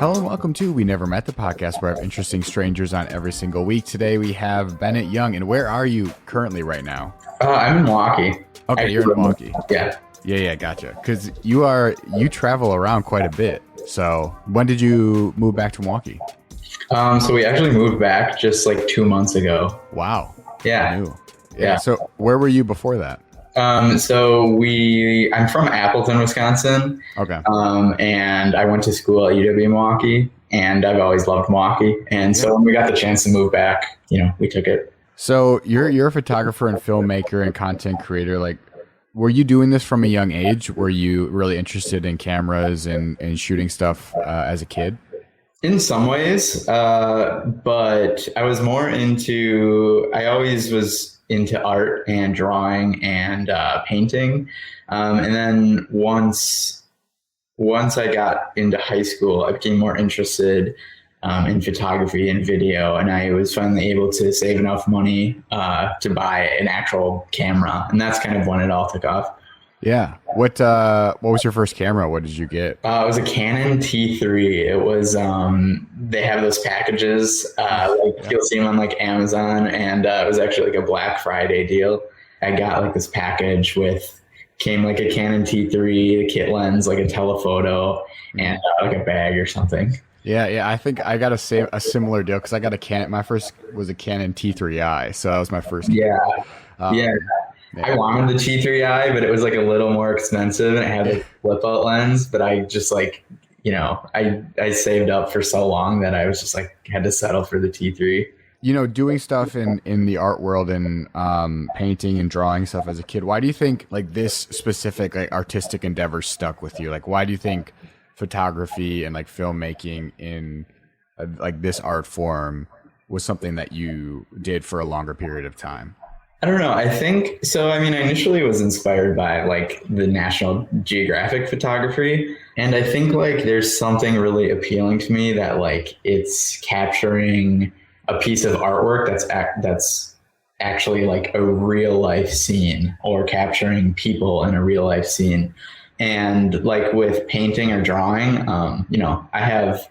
Hello and welcome to We Never Met, the podcast where I have interesting strangers on every single week. Today we have Bennett Young, and where are you currently right now? I'm in Milwaukee. Okay, you're in Milwaukee. Yeah. Yeah, gotcha. Because you travel around quite a bit. So when did you move back to Milwaukee? So we actually moved back just like 2 months ago. Wow. Yeah. Yeah. So where were you before that? I'm from Appleton, Wisconsin. Okay. And I went to school at UW Milwaukee, and I've always loved Milwaukee. And so when we got the chance to move back, we took it. So you're a photographer and filmmaker and content creator. Like, were you doing this from a young age? Were you really interested in cameras and shooting stuff as a kid? In some ways, but I was more I always was into art and drawing and painting. And then once I got into high school, I became more interested in photography and video. And I was finally able to save enough money to buy an actual camera. And that's kind of when it all took off. Yeah. What was your first camera? What did you get? It was a Canon T3. It was, they have those packages, you'll see them on like Amazon, and it was actually like a Black Friday deal. I got like this package came like a Canon T3, a kit lens, like a telephoto, and like a bag or something. Yeah. I think I got a similar deal because I got a Canon. My first was a Canon T3i, so that was my first. Yeah. I wanted the T3i, but it was like a little more expensive, and it had a flip out lens. But I just I saved up for so long that I was just like had to settle for the T3. Doing stuff in the art world and painting and drawing stuff as a kid. Why do you think like this specific like artistic endeavor stuck with you? Like, why do you think photography and like filmmaking in like this art form was something that you did for a longer period of time? I don't know. I think so. I mean, I initially was inspired by like the National Geographic photography. And I think like there's something really appealing to me that like it's capturing a piece of artwork that's actually like a real life scene, or capturing people in a real life scene. And like with painting or drawing, I have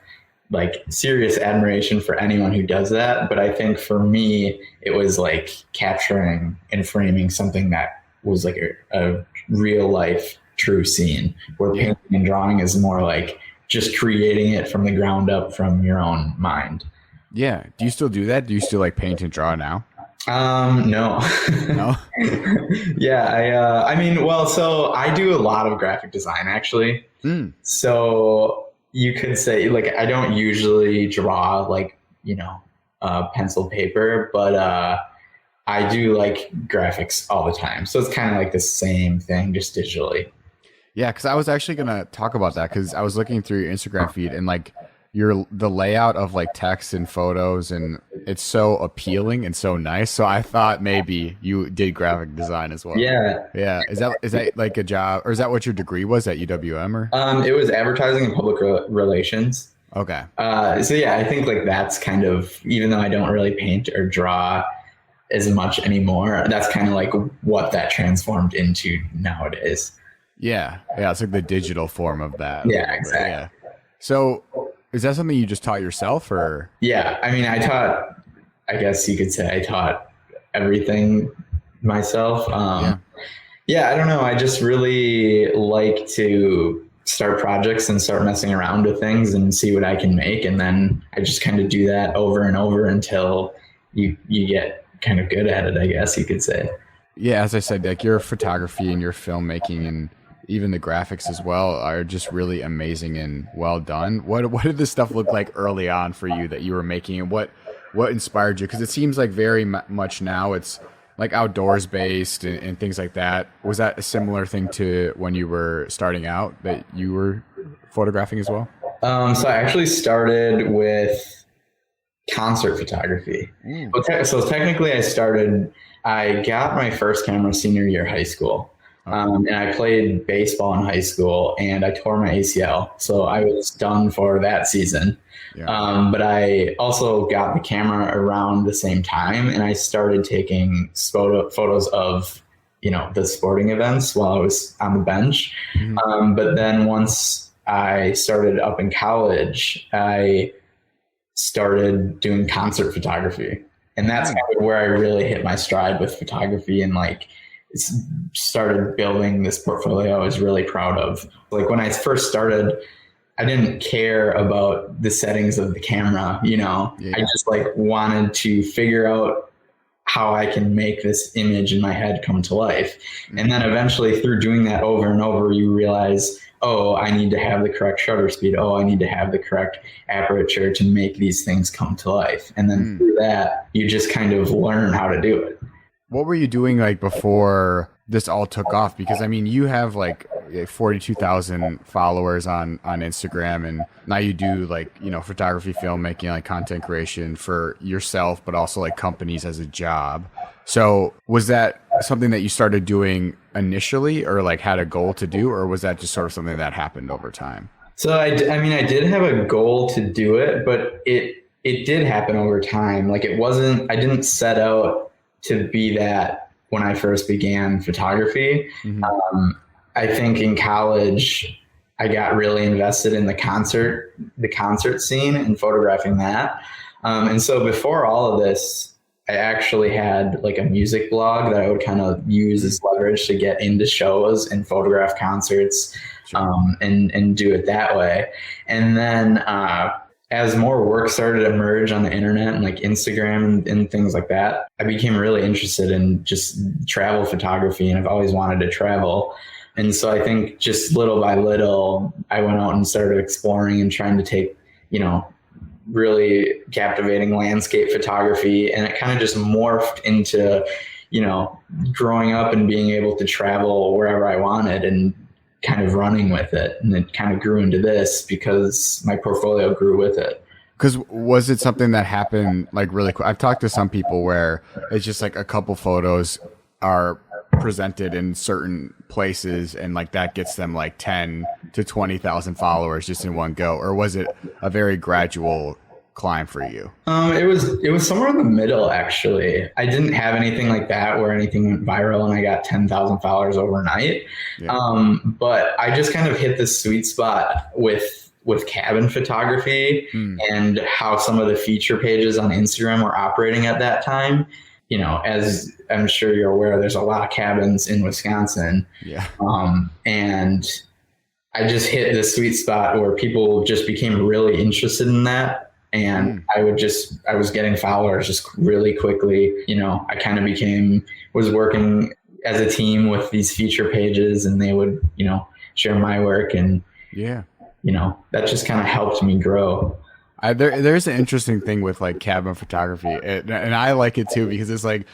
like serious admiration for anyone who does that. But I think for me, it was like capturing and framing something that was like a real life true scene, where painting and drawing is more like just creating it from the ground up from your own mind. Yeah. Do you still do that? Do you still like paint and draw now? No. No? Yeah. So I do a lot of graphic design actually. So you could say like, I don't usually draw like, pencil paper, but I do like graphics all the time. So it's kind of like the same thing, just digitally. Yeah, because I was actually going to talk about that, because I was looking through your Instagram feed, and like the layout of like text and photos, and it's so appealing and so nice. So I thought maybe you did graphic design as well. Yeah. Is that like a job, or is that what your degree was at UWM? Or it was advertising and public relations. Okay. So yeah, I think like that's kind of, even though I don't really paint or draw as much anymore, that's kind of like what that transformed into nowadays. Yeah. It's like the digital form of that. Yeah, exactly. Yeah. So is that something you just taught yourself, or? Yeah. I mean, I guess you could say I taught everything myself. Yeah, I don't know. I just really like to start projects and start messing around with things and see what I can make. And then I just kind of do that over and over until you get kind of good at it, I guess you could say. Yeah, as I said, like your photography and your filmmaking and even the graphics as well are just really amazing and well done. What did this stuff look like early on for you that you were making, and what inspired you? Because it seems like very much now it's like outdoors based and things like that. Was that a similar thing to when you were starting out, that you were photographing as well? So I actually started with concert photography. So technically I got my first camera senior year of high school. And I played baseball in high school, and I tore my ACL. So I was done for that season. Yeah. But I also got the camera around the same time, and I started taking photos of, the sporting events while I was on the bench. Mm-hmm. But then once I started up in college, I started doing concert photography. And that's kind of where I really hit my stride with photography and like started building this portfolio I was really proud of. Like when I first started, I didn't care about the settings of the camera, you know. Yeah. I just like wanted to figure out how I can make this image in my head come to life. And then eventually through doing that over and over, you realize, oh, I need to have the correct shutter speed. Oh, I need to have the correct aperture to make these things come to life. And then through that, you just kind of learn how to do it. What were you doing like before this all took off? Because I mean, you have like 42,000 followers on Instagram, and now you do like, you know, photography, filmmaking, like content creation for yourself, but also like companies as a job. So was that something that you started doing initially or like had a goal to do, or was that just sort of something that happened over time? So I mean, I did have a goal to do it, but it did happen over time. Like it wasn't, I didn't set out to be that when I first began photography. I think in college, I got really invested in the concert scene and photographing that. And so before all of this, I actually had like a music blog that I would kind of use as leverage to get into shows and photograph concerts, and do it that way. And then, as more work started to emerge on the internet and like Instagram and things like that, I became really interested in just travel photography, and I've always wanted to travel. And so I think just little by little, I went out and started exploring and trying to take, you know, really captivating landscape photography. And it kind of just morphed into, you know, growing up and being able to travel wherever I wanted and kind of running with it. And it kind of grew into this because my portfolio grew with it. Because was it something that happened like really quick? I've talked to some people where it's just like a couple photos are presented in certain places and like that gets them like 10 to 20,000 followers just in one go. Or was it a very gradual climb for you? It was somewhere in the middle, actually. I didn't have anything like that where anything went viral and I got 10,000 followers overnight. Yeah. But I just kind of hit the sweet spot with cabin photography and how some of the feature pages on Instagram were operating at that time. You know, as I'm sure you're aware, there's a lot of cabins in Wisconsin. Yeah. And I just hit the sweet spot where people just became really interested in that. And I was getting followers just really quickly. You know, I kind of was working as a team with these feature pages, and they would, you know, share my work. And, you know, that just kind of helped me grow. There's an interesting thing with like cabin photography, and I like it too because it's like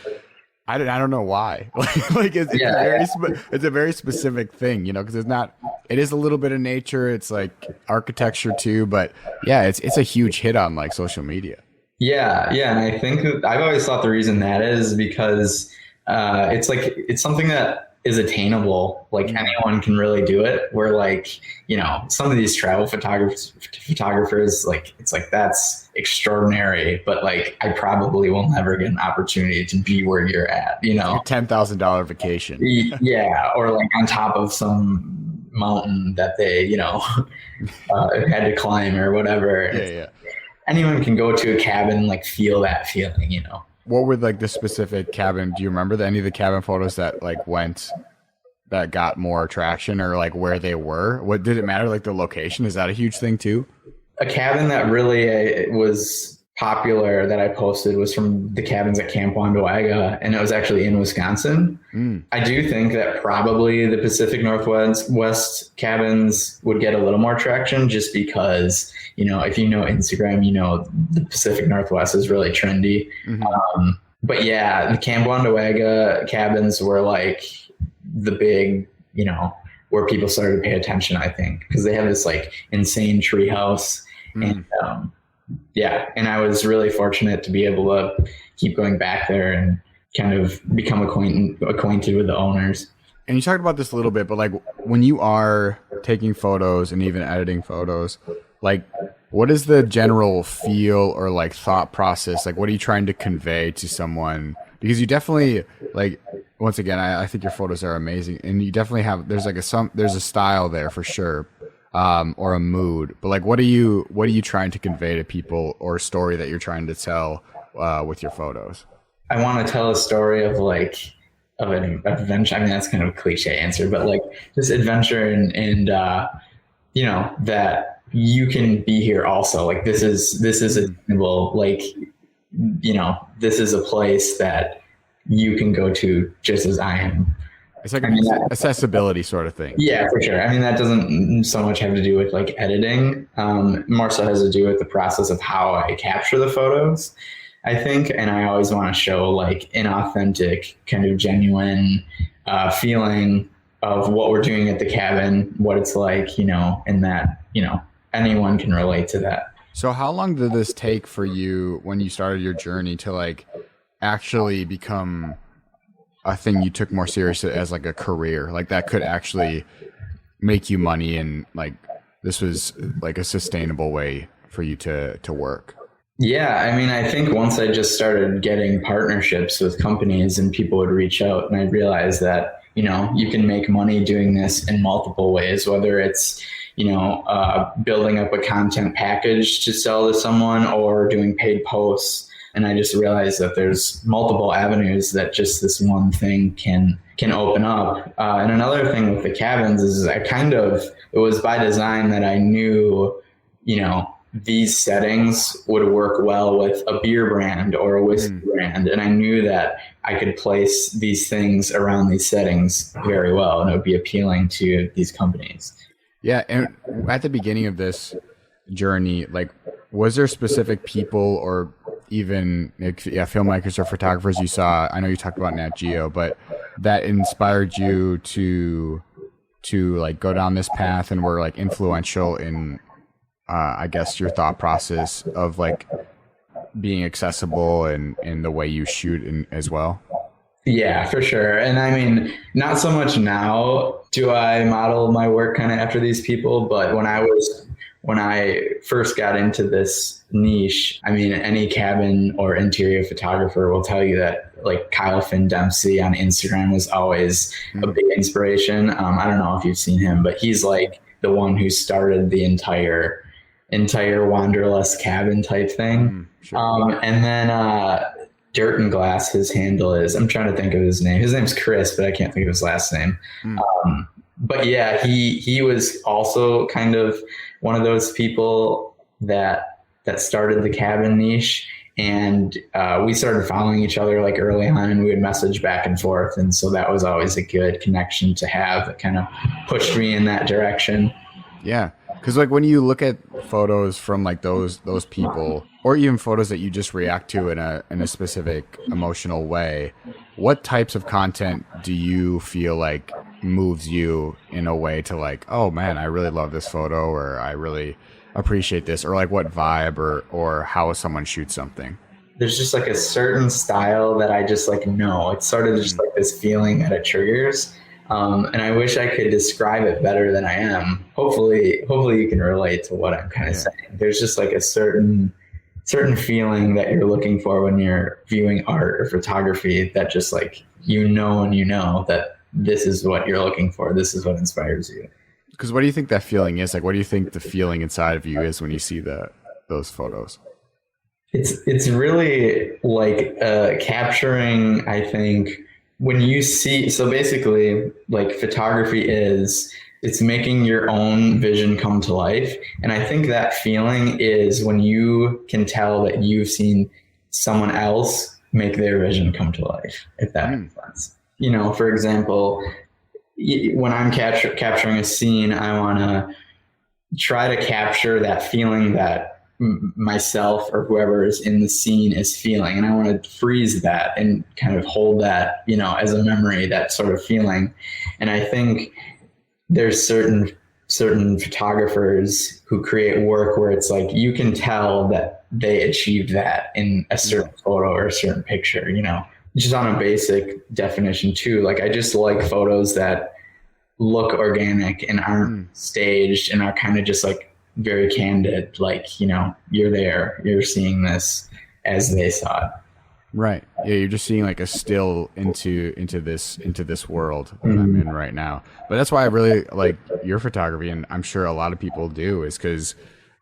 I don't know why. like it's a very specific thing, you know, because it is a little bit of nature. It's like architecture too, but yeah, it's a huge hit on like social media. Yeah. And I think I've always thought the reason that is because it's something that is attainable. Like anyone can really do it. Where like, you know, some of these travel photographers, like it's like that's extraordinary, but like I probably will never get an opportunity to be where you're at, you know. $10,000 vacation. Yeah, or like on top of some mountain that they, you know, had to climb or whatever. Yeah. Anyone can go to a cabin, like feel that feeling, you know. What were like the specific cabin? Do you remember any of the cabin photos that like that got more traction, or like where they were? What did it matter? Like the location, is that a huge thing too? A cabin that really was popular that I posted was from the cabins at Camp Wandawega, and it was actually in Wisconsin. I do think that probably the Pacific Northwest cabins would get a little more traction just because, you know, if you know Instagram, you know, the Pacific Northwest is really trendy. But yeah, the Camp Wandawega cabins were like the big, you know, where people started to pay attention, I think, because they have this like insane tree house. And and I was really fortunate to be able to keep going back there and kind of become acquainted with the owners. And you talked about this a little bit, but like when you are taking photos and even editing photos, like what is the general feel or like thought process? Like what are you trying to convey to someone? Because you definitely, like, once again, I think your photos are amazing, and you definitely have, there's a style there for sure. or a mood. But like, what are you trying to convey to people, or a story that you're trying to tell with your photos? I want to tell a story of like of an adventure. I mean, that's kind of a cliche answer, but like just adventure and you know, that you can be here also. Like this is attainable. Like, you know, this is a place that you can go to just as I am. It's like an accessibility sort of thing. Yeah, for sure. I mean, that doesn't so much have to do with like editing. More so has to do with the process of how I capture the photos, I think. And I always want to show like an authentic, kind of genuine feeling of what we're doing at the cabin, what it's like, you know, and that, you know, anyone can relate to that. So how long did this take for you when you started your journey to like actually become a thing you took more seriously as like a career, like that could actually make you money, and like this was like a sustainable way for you to work? Yeah, I mean, I think once I just started getting partnerships with companies and people would reach out, and I realized that, you know, you can make money doing this in multiple ways, whether it's, you know, building up a content package to sell to someone or doing paid posts. And I just realized that there's multiple avenues that just this one thing can open up. And another thing with the cabins is it was by design that I knew, you know, these settings would work well with a beer brand or a whiskey brand. And I knew that I could place these things around these settings very well, and it would be appealing to these companies. Yeah. And at the beginning of this journey, like, was there specific people or even filmmakers or photographers you saw? I know you talked about Nat Geo, but that inspired you to like go down this path and were like influential in I guess your thought process of like being accessible and in the way you shoot as well? Yeah, for sure. And I mean, not so much now do I model my work kind of after these people, but when I first got into this niche, I mean, any cabin or interior photographer will tell you that like Kyle Finn Dempsey on Instagram was always a big inspiration. I don't know if you've seen him, but he's like the one who started the entire Wanderlust cabin type thing. Sure. And then Dirt and Glass, his handle is, I'm trying to think of his name. His name's Chris, but I can't think of his last name. But yeah, he was also kind of one of those people that started the cabin niche. And we started following each other like early on, and we would message back and forth. And so that was always a good connection to have that kind of pushed me in that direction. Yeah. Because like when you look at photos from like those people, or even photos that you just react to in a specific emotional way, what types of content do you feel like moves you in a way to like, oh man, I really love this photo, or I really appreciate this, or like what vibe or how someone shoots something? There's just like a certain style that I just like know. It's sort of just like this feeling that it triggers. And I wish I could describe it better than I am. Hopefully you can relate to what I'm kind of saying. There's just like a certain feeling that you're looking for when you're viewing art or photography, that just like, you know that this is what you're looking for. This is what inspires you. Because what do you think that feeling is? Like, what do you think the feeling inside of you is when you see those photos? It's really like capturing, I think, when you see, so basically like photography it's making your own vision come to life. And I think that feeling is when you can tell that you've seen someone else make their vision come to life, if that makes sense. You know, for example, when I'm capturing a scene, I want to try to capture that feeling that myself or whoever is in the scene is feeling. And I want to freeze that and kind of hold that, you know, as a memory, that sort of feeling. And I think there's certain photographers who create work where it's like, you can tell that they achieved that in a certain photo or a certain picture, you know, just on a basic definition too. Like, I just like photos that look organic and aren't staged and are kind of just like very candid, like, you know, you're there, you're seeing this as they saw it. Right. Yeah, you're just seeing like a still into this world that I'm in right now. But that's why I really like your photography, and I'm sure a lot of people do, is because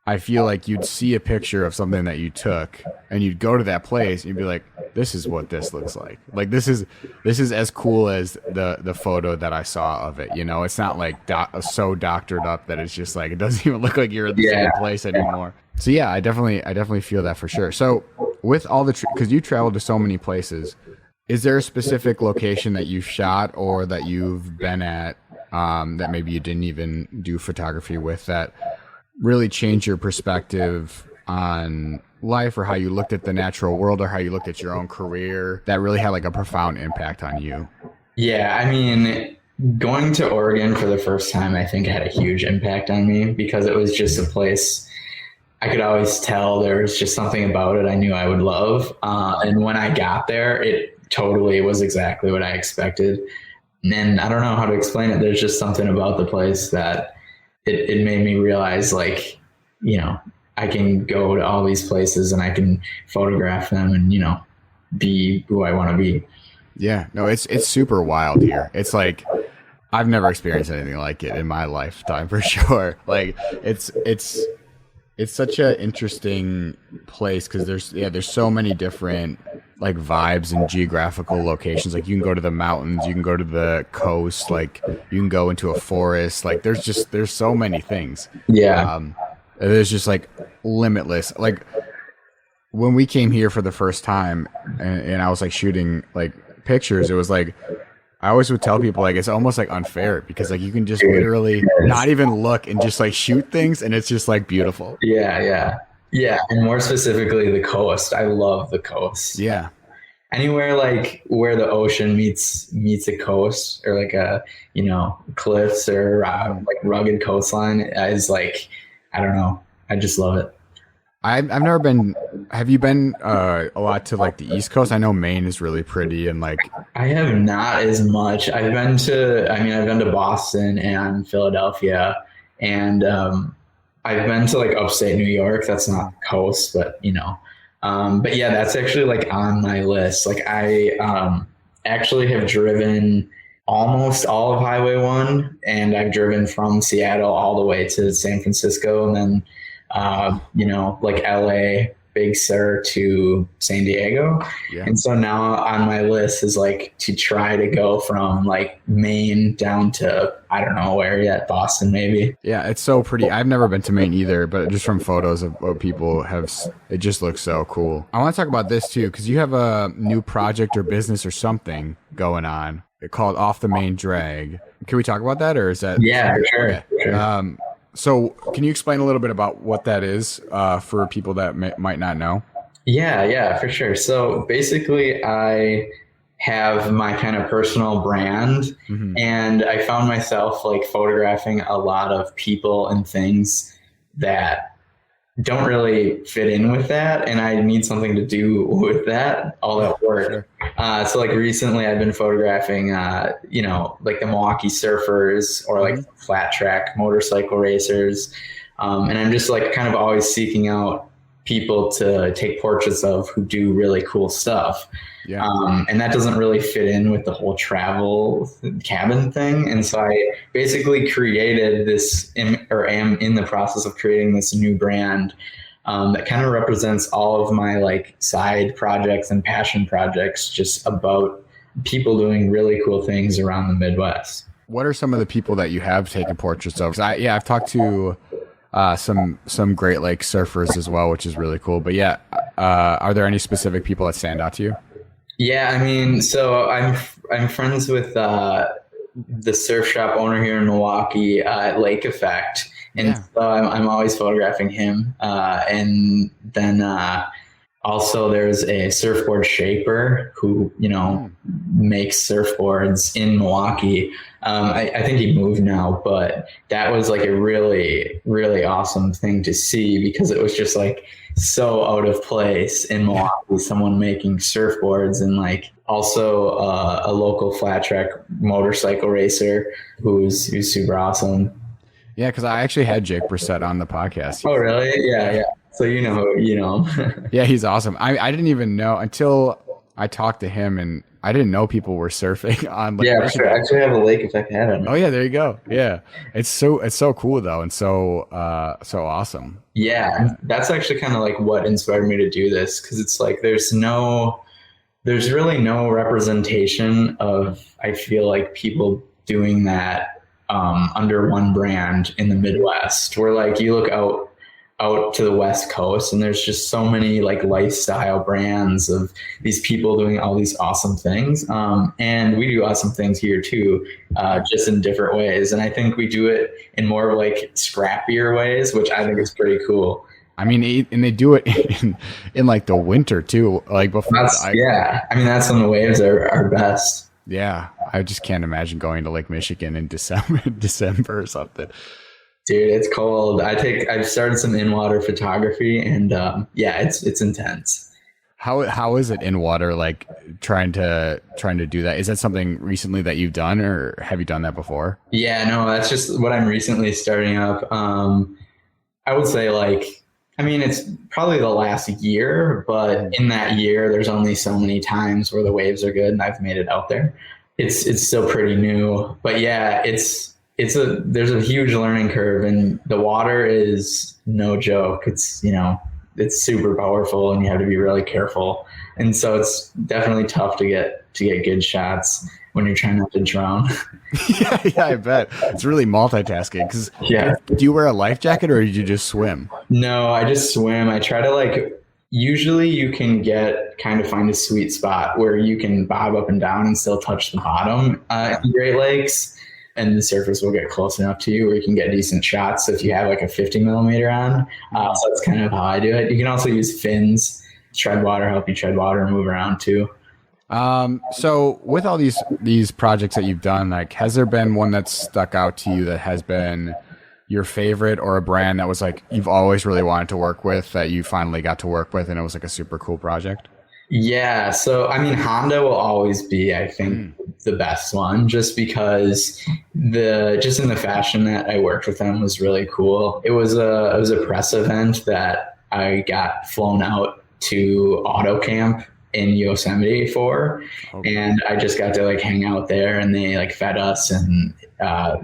I feel like you'd see a picture of something that you took, and you'd go to that place, and you'd be like, "This is what this looks like. Like this is as cool as the photo that I saw of it. You know, it's not like so doctored up that it's just like it doesn't even look like you're in the same place anymore." So yeah, I definitely feel that for sure. So with all the because you traveled to so many places, is there a specific location that you've shot or that you've been at that maybe you didn't even do photography with that really changed your perspective on life or how you looked at the natural world or how you looked at your own career that really had like a profound impact on you? Yeah, I mean, going to Oregon for the first time, I think had a huge impact on me because it was just a place I could always tell there was just something about it I knew I would love. And when I got there, it totally was exactly what I expected. And I don't know how to explain it. There's just something about the place that it made me realize, like, you know, I can go to all these places and I can photograph them and, you know, be who I want to be. Yeah, no, it's super wild here. It's like I've never experienced anything like it in my lifetime for sure. Like it's such an interesting place because there's so many different like vibes and geographical locations. Like you can go to the mountains, you can go to the coast, like you can go into a forest. Like there's so many things. Yeah. There's just like limitless. Like when we came here for the first time and I was like shooting like pictures, it was like I always would tell people like it's almost like unfair because like you can just literally not even look and just like shoot things and it's just like beautiful. Yeah. And more specifically, the coast. I love the coast. Yeah. Anywhere like where the ocean meets a coast or like a, you know, cliffs or like rugged coastline is like, I don't know. I just love it. I've never been. Have you been a lot to like the East Coast? I know Maine is really pretty and like. I have not as much. I've been to Boston and Philadelphia, and I've been to like upstate New York. That's not coast, but you know. But yeah, that's actually like on my list. Like I actually have driven almost all of Highway 1, and I've driven from Seattle all the way to San Francisco, and then you know, like LA, Big Sur to San Diego. Yeah. And so now on my list is like to try to go from like Maine down to, I don't know where yet, Boston maybe. Yeah, it's so pretty. I've never been to Maine either, but just from photos of what people have, it just looks so cool. I want to talk about this too, because you have a new project or business or something going on called Off the Main Drag. Can we talk about that, or is that? Yeah, sure. Okay. Sure. So can you explain a little bit about what that is for people that might not know? Yeah, for sure. So basically I have my kind of personal brand, and I found myself like photographing a lot of people and things that don't really fit in with that, and I need something to do with that, all that work. Sure. So like recently I've been photographing, you know, like the Milwaukee surfers or like flat track motorcycle racers. And I'm just like kind of always seeking out people to take portraits of who do really cool stuff. Yeah. And that doesn't really fit in with the whole travel cabin thing. And so I basically created this, or am in the process of creating this new brand that kind of represents all of my like side projects and passion projects, just about people doing really cool things around the Midwest. What are some of the people that you have taken portraits of? I've talked to some Great Lakes surfers as well, which is really cool. But yeah, are there any specific people that stand out to you? Yeah, I mean, so I'm friends with the surf shop owner here in Milwaukee, Lake Effect, and so I'm always photographing him. And then also there's a surfboard shaper who, you know, makes surfboards in Milwaukee. I think he moved now, but that was like a really, really awesome thing to see because it was just like so out of place in Milwaukee, someone making surfboards, and like also a local flat track motorcycle racer who's super awesome. Yeah, because I actually had Jake Brissett on the podcast. Oh, really? Yeah. So you know. Yeah, he's awesome. I didn't even know until I talked to him, and I didn't know people were surfing on Lake Yeah, for sure. Michigan. I actually have a lake effect hat on Oh it. yeah, there you go. Yeah, it's so cool though, and so awesome. Yeah, that's actually kind of like what inspired me to do this, because it's like there's really no representation of, I feel like, people doing that under one brand in the Midwest. Where like you look out to the West Coast, and there's just so many like lifestyle brands of these people doing all these awesome things. And we do awesome things here too, just in different ways. And I think we do it in more like scrappier ways, which I think is pretty cool. I mean, and they do it in like the winter too. Like before, Yeah. I mean, that's when the waves are best. yeah, I just can't imagine going to Lake Michigan in December or something. Dude, it's cold. I've started some in-water photography, and yeah, it's intense. How is it in water? Like trying to do that? Is that something recently that you've done, or have you done that before? Yeah, no, that's just what I'm recently starting up. I would say like, I mean, it's probably the last year, but in that year, there's only so many times where the waves are good, and I've made it out there. It's still pretty new, but yeah, there's a huge learning curve, and the water is no joke. It's super powerful, and you have to be really careful. And so it's definitely tough to get good shots when you're trying not to drown. Yeah, I bet it's really multitasking. Because Yeah. do you wear a life jacket or do you just swim? No, I just swim. I try to like, usually you can kind of find a sweet spot where you can bob up and down and still touch the bottom in the Great Lakes. And the surface will get close enough to you where you can get decent shots if you have like a 50 millimeter on. So that's kind of how I do it. You can also use fins, tread water, help you tread water and move around too. So with all these projects that you've done, like, has there been one that's stuck out to you that has been your favorite, or a brand that was like you've always really wanted to work with that you finally got to work with and it was like a super cool project? Yeah. So, I mean, Honda will always be, I think, the best one, just because just in the fashion that I worked with them was really cool. It was a press event that I got flown out to Auto Camp in Yosemite for, and I just got to like hang out there, and they like fed us and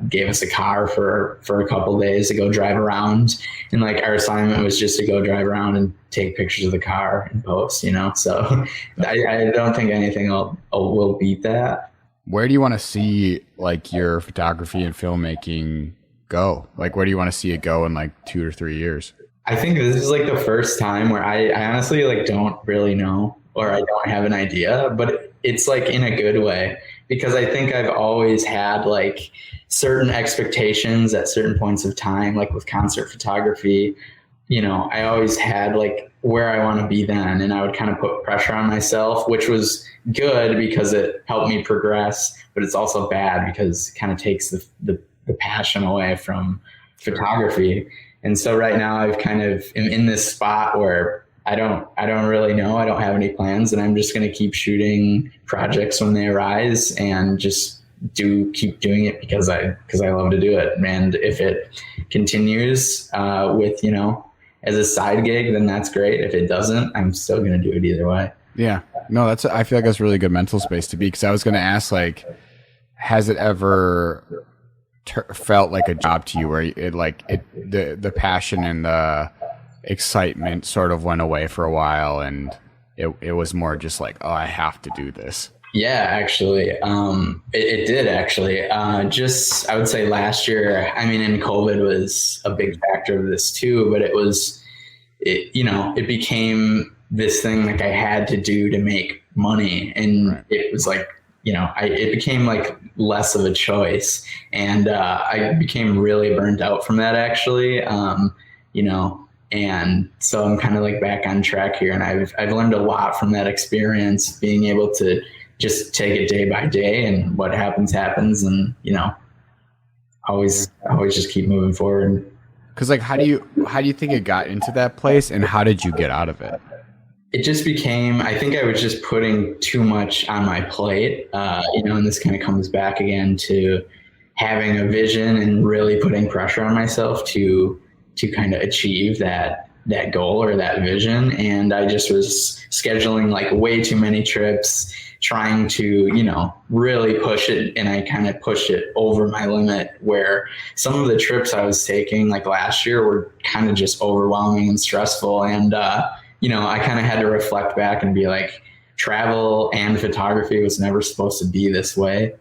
gave us a car for a couple of days to go drive around. And like our assignment was just to go drive around and take pictures of the car and post, so I don't think anything will beat that. Where do you want to see like your photography and filmmaking go? Like, where do you want to see it go in like 2 or 3 years? I think this is like the first time where I honestly like don't really know, or I don't have an idea, but it's like in a good way, because I think I've always had like certain expectations at certain points of time, like with concert photography. I always had like where I want to be then, and I would kind of put pressure on myself, which was good because it helped me progress, but it's also bad because it kind of takes the passion away from photography. And so right now I've kind of am in this spot where I don't really know. I don't have any plans, and I'm just going to keep shooting projects when they arise and just keep doing it because I love to do it. And if it continues with, as a side gig, then that's great. If it doesn't, I'm still going to do it either way. Yeah, no, I feel like that's a really good mental space to be, because I was going to ask, like, has it ever felt like a job to you where the passion and the excitement sort of went away for a while, and it was more just like, oh, I have to do this? Yeah, actually, it did actually. Just, I would say last year, I mean, and COVID was a big factor of this too, but it became this thing like I had to do to make money. And right. It was like, it became like less of a choice, and I became really burnt out from that actually. And so I'm kind of like back on track here, and I've learned a lot from that experience, being able to just take it day by day, and what happens, and always just keep moving forward. Because like, how do you think it got into that place, and how did you get out of it? It just became, I think I was just putting too much on my plate, and this kind of comes back again to having a vision and really putting pressure on myself to kind of achieve that that goal or that vision. And I just was scheduling like way too many trips, trying to, really push it. And I kind of pushed it over my limit, where some of the trips I was taking like last year were kind of just overwhelming and stressful. And, I kind of had to reflect back and be like, travel and photography was never supposed to be this way.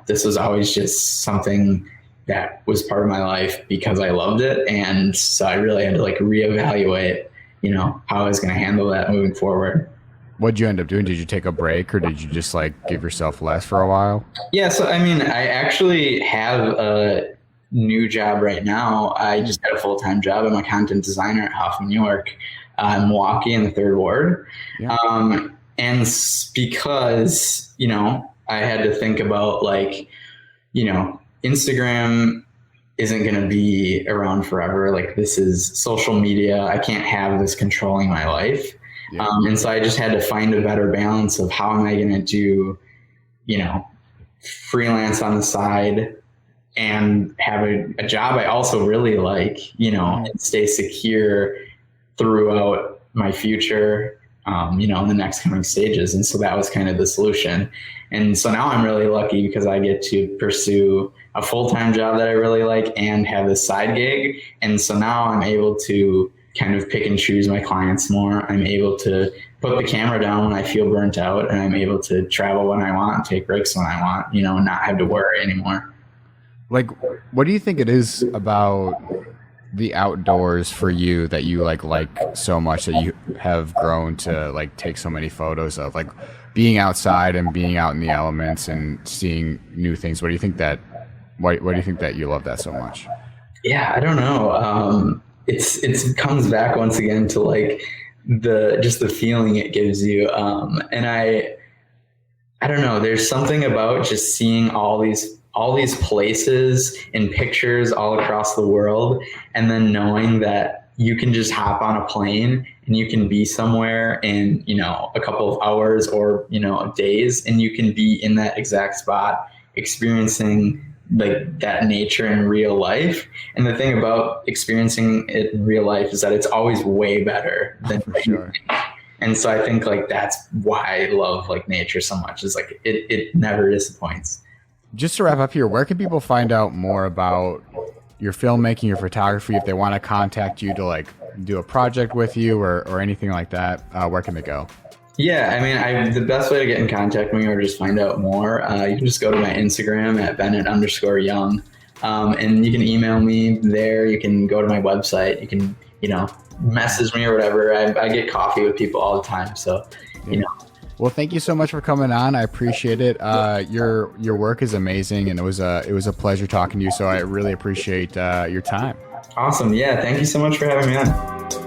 This was always just something that was part of my life because I loved it. And so I really had to like reevaluate, how I was going to handle that moving forward. What'd you end up doing? Did you take a break, or did you just like give yourself less for a while? Yeah. So, I actually have a new job right now. I just had a full-time job. I'm a content designer at Hoffman, New York, Milwaukee in the 3rd Ward. Yeah. And because, I had to think about like, Instagram isn't going to be around forever. Like, this is social media. I can't have this controlling my life. Yeah. And so I just had to find a better balance of how am I going to do, freelance on the side and have a job I also really like, and stay secure throughout my future, in the next coming stages. And so that was kind of the solution. And so now I'm really lucky because I get to pursue a full-time job that I really like and have this side gig. And so now I'm able to kind of pick and choose my clients more. I'm able to put the camera down when I feel burnt out, and I'm able to travel when I want, take breaks when I want, and not have to worry anymore. Like, what do you think it is about the outdoors for you that you like so much that you have grown to like take so many photos of, like being outside and being out in the elements and seeing new things? Why do you think that you love that so much? Yeah, I don't know. It comes back once again to like the feeling it gives you. And I don't know, there's something about just seeing all these places and pictures all across the world, and then knowing that you can just hop on a plane and you can be somewhere in, a couple of hours or, days, and you can be in that exact spot experiencing like that nature in real life. And the thing about experiencing it in real life is that it's always way better than sure. And so I think like that's why I love like nature so much, is like it never disappoints. Just to wrap up here, where can people find out more about your filmmaking, your photography, if they want to contact you to like do a project with you or anything like that? Where can they go? Yeah, the best way to get in contact with me or just find out more, you can just go to my Instagram at Bennett_Young. And you can email me there. You can go to my website. You can, message me or whatever. I get coffee with people all the time. So, Well, thank you so much for coming on. I appreciate it. Your work is amazing, and it was a pleasure talking to you. So I really appreciate your time. Awesome. Yeah. Thank you so much for having me on.